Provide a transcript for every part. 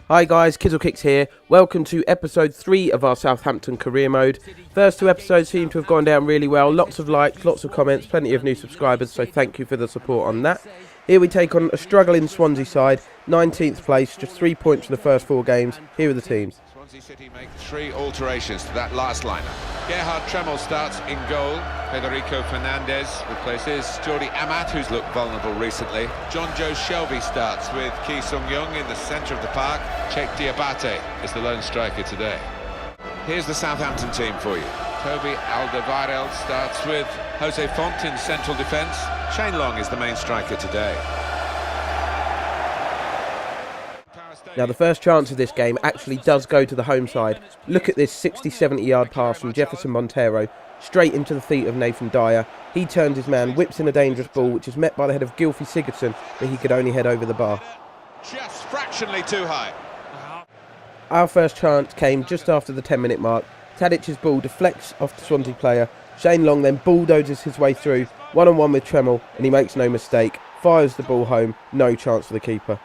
Hi guys, Kizzle here. Welcome to episode 3 of our Southampton career mode. First 2 episodes seem to have gone down really well. Lots of likes, lots of comments, plenty of new subscribers, so thank you for the support on that. Here we take on a struggling Swansea side, 19th place, just 3 points from the first 4 games. Here are the teams. Swansea City make 3 alterations to that last lineup. Gerhard Tremmel starts in goal. Federico Fernandez replaces Jordi Amat, who's looked vulnerable recently. Jonjo Shelvey starts with Ki Sung-young in the centre of the park. Cheick Diabate is the lone striker today. Here's the Southampton team for you. Toby Alderweireld starts with Jose Font in central defence. Shane Long is the main striker today. Now the first chance of this game actually does go to the home side. Look at this 60-70 yard pass from Jefferson Montero straight into the feet of Nathan Dyer. He turns his man, whips in a dangerous ball which is met by the head of Gylfi Sigurdsson, but he could only head over the bar. Just fractionally too high. Our first chance came just after the 10-minute mark. Tadic's ball deflects off the Swansea player. Shane Long then bulldozes his way through, one-on-one with Tremmel, and he makes no mistake. Fires the ball home, no chance for the keeper.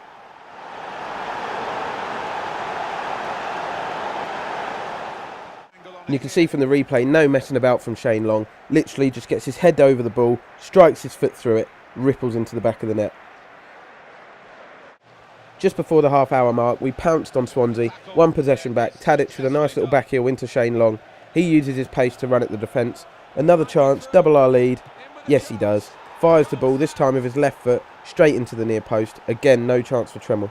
And you can see from the replay, no messing about from Shane Long. Literally just gets his head over the ball, strikes his foot through it, ripples into the back of the net. Just before the half-hour mark, we pounced on Swansea. 1 possession back. Tadic with a nice little back heel into Shane Long. He uses his pace to run at the defence. Another chance, double our lead. Yes, he does. Fires the ball, this time with his left foot, straight into the near post. Again, no chance for Tremmel.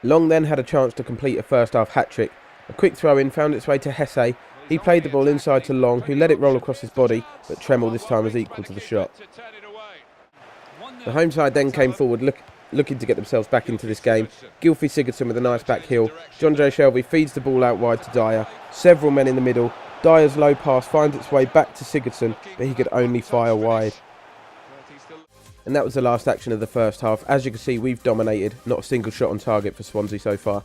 Long then had a chance to complete a first half hat-trick. A quick throw-in found its way to Hesse. He played the ball inside to Long, who let it roll across his body, but Tremmel this time was equal to the shot. The home side then came forward looking to get themselves back into this game. Gylfi Sigurdsson with a nice back heel. Jonjo Shelvey feeds the ball out wide to Dyer. Several men in the middle. Dyer's low pass finds its way back to Sigurdsson, but he could only fire wide. And that was the last action of the first half. As you can see, we've dominated. Not a single shot on target for Swansea so far.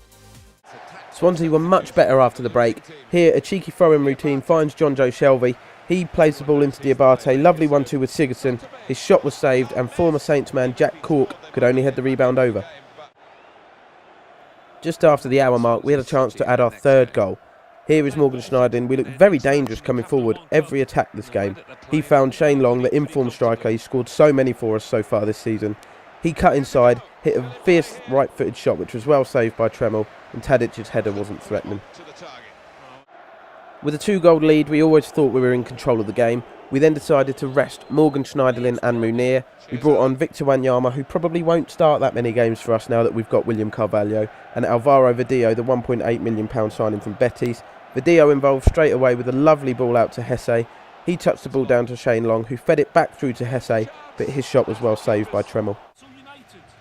Swansea were much better after the break. Here, a cheeky throw-in routine finds Jonjo Shelvey. He plays the ball into Diabate. Lovely 1-2 with Sigurdsson. His shot was saved, and former Saints man Jack Cork could only head the rebound over. Just after the hour mark, we had a chance to add our 3rd goal. Here is Morgan Schneiderlin. We look very dangerous coming forward every attack this game. He found Shane Long, the informed striker. He scored so many for us so far this season. He cut inside, hit a fierce right-footed shot which was well saved by Tremmel, and Tadic's header wasn't threatening. With a 2-goal lead, we always thought we were in control of the game. We then decided to rest Morgan Schneiderlin and Munir. We brought on Victor Wanyama, who probably won't start that many games for us now that we've got William Carvalho, and Alvaro Vidillo, the £1.8 million signing from Betis. Vidillo involved straight away with a lovely ball out to Hesse. He touched the ball down to Shane Long, who fed it back through to Hesse, but his shot was well saved by Tremmel.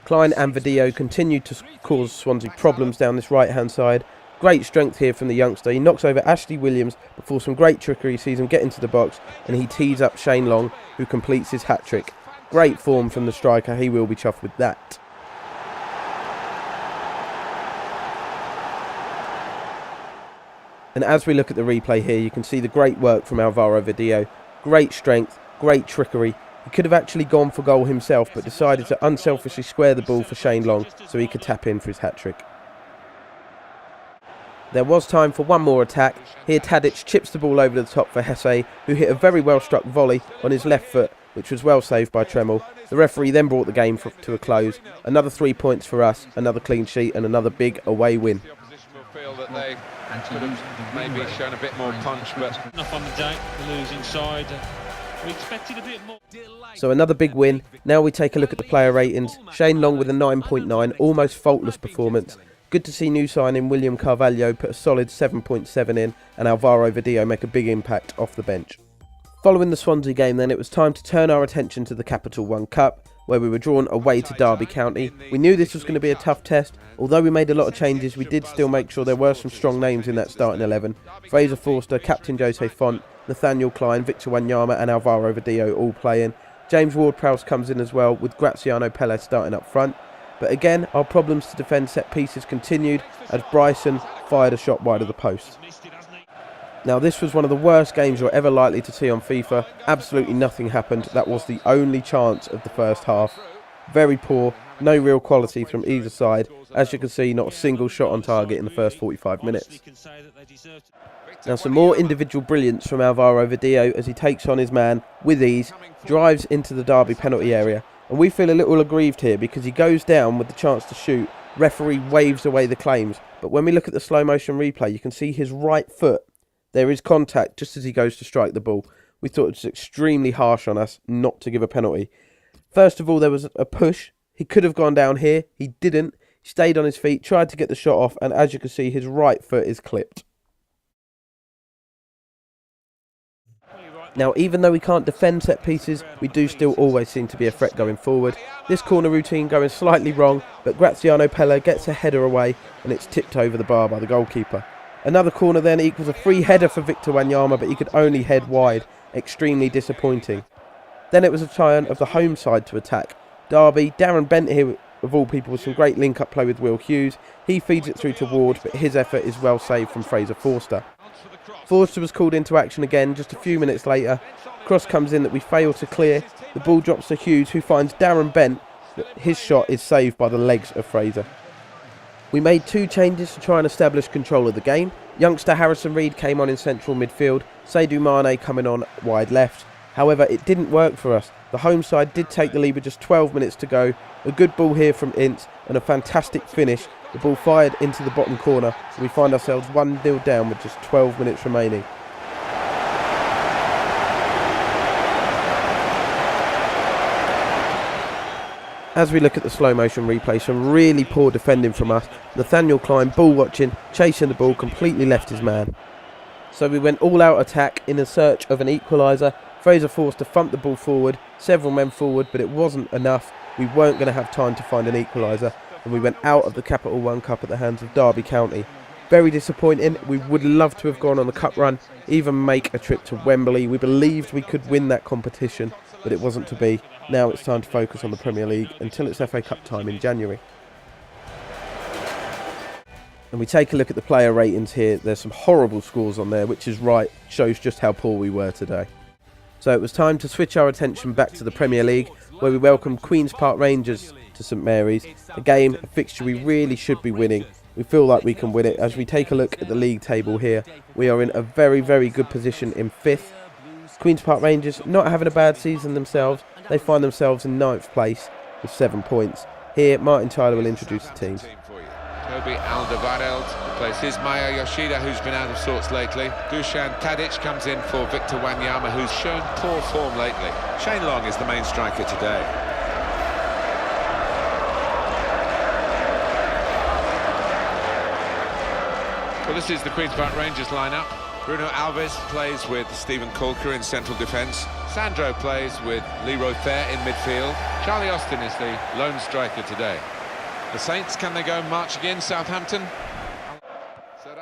Klein and Vidillo continued to cause Swansea problems down this right-hand side. Great strength here from the youngster. He knocks over Ashley Williams before some great trickery. Sees him get into the box, and he tees up Shane Long, who completes his hat-trick. Great form from the striker. He will be chuffed with that. And as we look at the replay here, you can see the great work from Alvaro Vidillo. Great strength, great trickery. He could have actually gone for goal himself, but decided to unselfishly square the ball for Shane Long so he could tap in for his hat-trick. There was time for one more attack. Here Tadic chips the ball over the top for Hesse, who hit a very well struck volley on his left foot, which was well saved by Tremmel. The referee then brought the game to a close. Another 3 points for us, another clean sheet and another big away win. That they could have maybe shown a bit more punch, but enough on the day, the losing side. We expected a bit more. So another big win. Now we take a look at the player ratings. Shane Long with a 9.9, almost faultless performance. Good to see new signing William Carvalho put a solid 7.7 in, and Alvaro Vidillo make a big impact off the bench. Following the Swansea game then, it was time to turn our attention to the Capital One Cup, where we were drawn away to Derby County. We knew this was going to be a tough test. Although we made a lot of changes, we did still make sure there were some strong names in that starting 11. Fraser Forster, Captain Jose Font, Nathaniel Klein, Victor Wanyama and Alvaro Vidillo all playing. James Ward-Prowse comes in as well, with Graziano Pellez starting up front. But again, our problems to defend set pieces continued as Bryson, fired a shot wide of the post. Now this was one of the worst games you're ever likely to see on FIFA. Absolutely nothing happened. That was the only chance of the first half. Very poor, no real quality from either side. As you can see, not a single shot on target in the first 45 minutes. Now some more individual brilliance from Alvaro Vidal as he takes on his man with ease, drives into the Derby penalty area. And we feel a little aggrieved here because he goes down with the chance to shoot. Referee waves away the claims. But when we look at the slow motion replay, you can see his right foot. There is contact just as he goes to strike the ball. We thought it was extremely harsh on us not to give a penalty. First of all, there was a push. He could have gone down here. He didn't. He stayed on his feet, tried to get the shot off, and as you can see, his right foot is clipped. Now, even though we can't defend set pieces, we do still always seem to be a threat going forward. This corner routine going slightly wrong, but Graziano Pella gets a header away, and it's tipped over the bar by the goalkeeper. Another corner then equals a free header for Victor Wanyama, but he could only head wide. Extremely disappointing. Then it was a turn of the home side to attack. Derby, Darren Bent here, of all people, with some great link-up play with Will Hughes. He feeds it through to Ward, but his effort is well saved from Fraser Forster. Forster was called into action again just a few minutes later. Cross comes in that we fail to clear. The ball drops to Hughes, who finds Darren Bent, but his shot is saved by the legs of Fraser. We made two changes to try and establish control of the game. Youngster Harrison Reed came on in central midfield, Sadio Mane coming on wide left. However, it didn't work for us. The home side did take the lead with just 12 minutes to go. A good ball here from Ince and a fantastic finish. The ball fired into the bottom corner. We find ourselves 1-0 down with just 12 minutes remaining. As we look at the slow motion replay, some really poor defending from us. Nathaniel Klein ball watching, chasing the ball, completely left his man. So we went all out attack in a search of an equaliser. Fraser Forster thumped the ball forward, several men forward, but it wasn't enough. We weren't going to have time to find an equaliser, and we went out of the Capital One Cup at the hands of Derby County. Very disappointing. We would love to have gone on the cup run, even make a trip to Wembley. We believed we could win that competition, but it wasn't to be. Now it's time to focus on the Premier League until it's FA Cup time in January. And we take a look at the player ratings here. There's some horrible scores on there, which is right, shows just how poor we were today. So it was time to switch our attention back to the Premier League, where we welcomed Queen's Park Rangers to St Mary's. A game, a fixture we really should be winning. We feel like we can win it. As we take a look at the league table here, we are in a very, very good position in 5th. Queen's Park Rangers not having a bad season themselves. They find themselves in 9th place with 7 points. Here, Martin Tyler will introduce the teams. Toby Alderweireld replaces Maya Yoshida, who's been out of sorts lately. Dusan Tadic comes in for Victor Wanyama, who's shown poor form lately. Shane Long is the main striker today. Well, this is the Queen's Park Rangers lineup. Bruno Alves plays with Stephen Colker in central defence. Sandro plays with Leroy Fair in midfield. Charlie Austin is the lone striker today. The Saints, can they go march again, Southampton?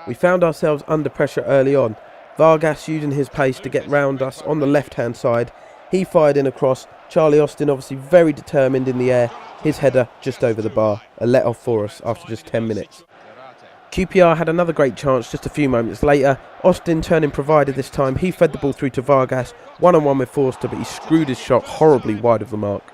We found ourselves under pressure early on. Vargas using his pace to get round us on the left-hand side. He fired in a cross. Charlie Austin obviously very determined in the air. His header just over the bar. A let-off for us after just 10 minutes. QPR had another great chance just a few moments later. Austin turning provider this time. He fed the ball through to Vargas. One-on-one with Forster, but he screwed his shot horribly wide of the mark.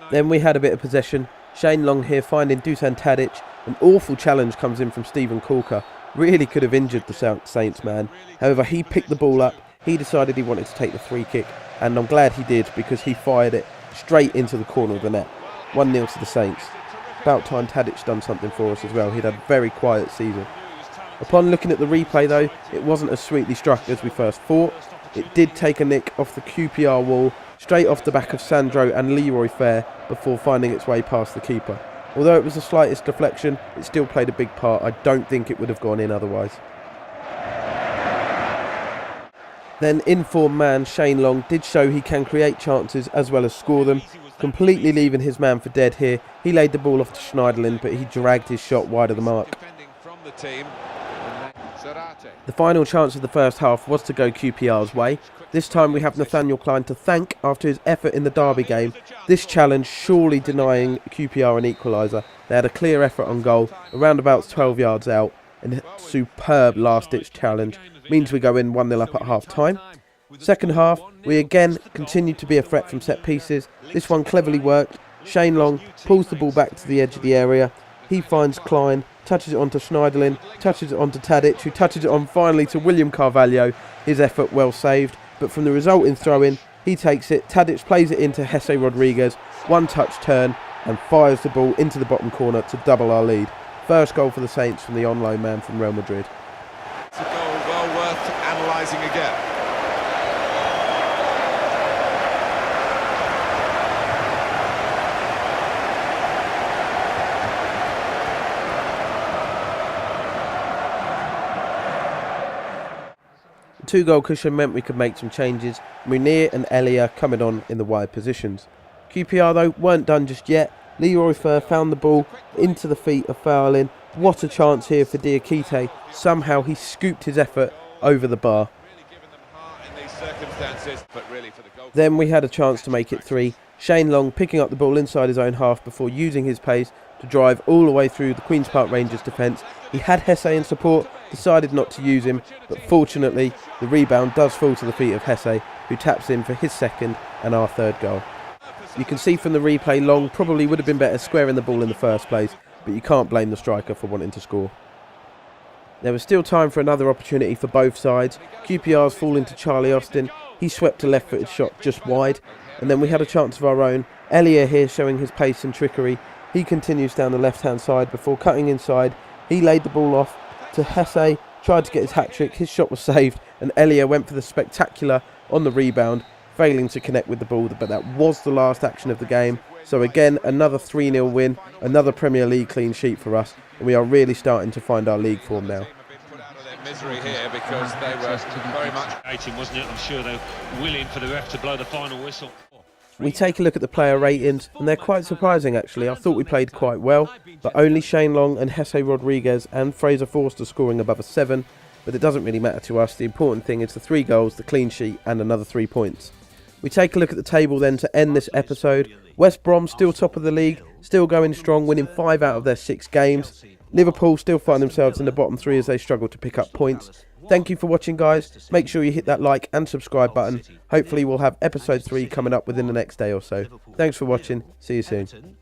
Then we had a bit of possession. Shane Long here finding Dusan Tadic. An awful challenge comes in from Stephen Colker. Really could have injured the Saints man. However, he picked the ball up. He decided he wanted to take the free kick. And I'm glad he did, because he fired it straight into the corner of the net. 1-0 to the Saints. About time Tadic done something for us as well. He'd had a very quiet season. Upon looking at the replay though, it wasn't as sweetly struck as we first thought. It did take a nick off the QPR wall, straight off the back of Sandro and Leroy Fair, before finding its way past the keeper. Although it was the slightest deflection, it still played a big part. I don't think it would have gone in otherwise. Then in-form man Shane Long did show he can create chances as well as score them, completely leaving his man for dead here. He laid the ball off to Schneiderlin, but he dragged his shot wide of the mark. Zarate. The final chance of the first half was to go QPR's way. This time we have Nathaniel Klein to thank after his effort in the derby game. This challenge surely denying QPR an equaliser. They had a clear effort on goal, around about 12 yards out, and a superb last-ditch challenge means we go in 1-0 up at half-time. Second half, we again continued to be a threat from set pieces. This one cleverly worked. Shane Long pulls the ball back to the edge of the area. He finds Klein, touches it onto Schneiderlin, touches it onto Tadic, who touches it on finally to William Carvalho. His effort well saved, but from the resulting throw-in, he takes it. Tadic plays it into Jesse Rodriguez, one-touch turn, and fires the ball into the bottom corner to double our lead. First goal for the Saints from the on-loan man from Real Madrid. It's a goal well worth analysing again. The 2-goal cushion meant we could make some changes. Munir and Elia coming on in the wide positions. QPR though weren't done just yet. Leroy Fer found the ball into the feet of Fowlin. What a chance here for Diakite. Somehow he scooped his effort over the bar. Then we had a chance to make it 3. Shane Long picking up the ball inside his own half before using his pace to drive all the way through the Queen's Park Rangers defence. He had Hesse in support, decided not to use him, but fortunately the rebound does fall to the feet of Hesse, who taps in for his second and our third goal. You can see from the replay Long probably would have been better squaring the ball in the first place, but you can't blame the striker for wanting to score. There was still time for another opportunity for both sides. QPR's fall into Charlie Austin. He swept a left-footed shot just wide, and then we had a chance of our own. Elia here showing his pace and trickery. He continues down the left-hand side before cutting inside. He laid the ball off to Hesse, tried to get his hat-trick. His shot was saved, and Elia went for the spectacular on the rebound, failing to connect with the ball, but that was the last action of the game. So again, another 3-0 win, another Premier League clean sheet for us, and we are really starting to find our league form now. Misery here because they were very much 18, wasn't it? I'm sure they're willing for the ref to blow the final whistle. We take a look at the player ratings, and they're quite surprising actually. I thought we played quite well, but only Shane Long and Jesse Rodriguez and Fraser Forster scoring above a 7, but it doesn't really matter to us. The important thing is the 3 goals, the clean sheet, and another 3 points. We take a look at the table then to end this episode. West Brom still top of the league, still going strong, winning 5 out of their 6 games. Liverpool still find themselves in the bottom 3 as they struggle to pick up points. Thank you for watching, guys. Make sure you hit that like and subscribe button. Hopefully we'll have episode 3 coming up within the next day or so. Thanks for watching. See you soon.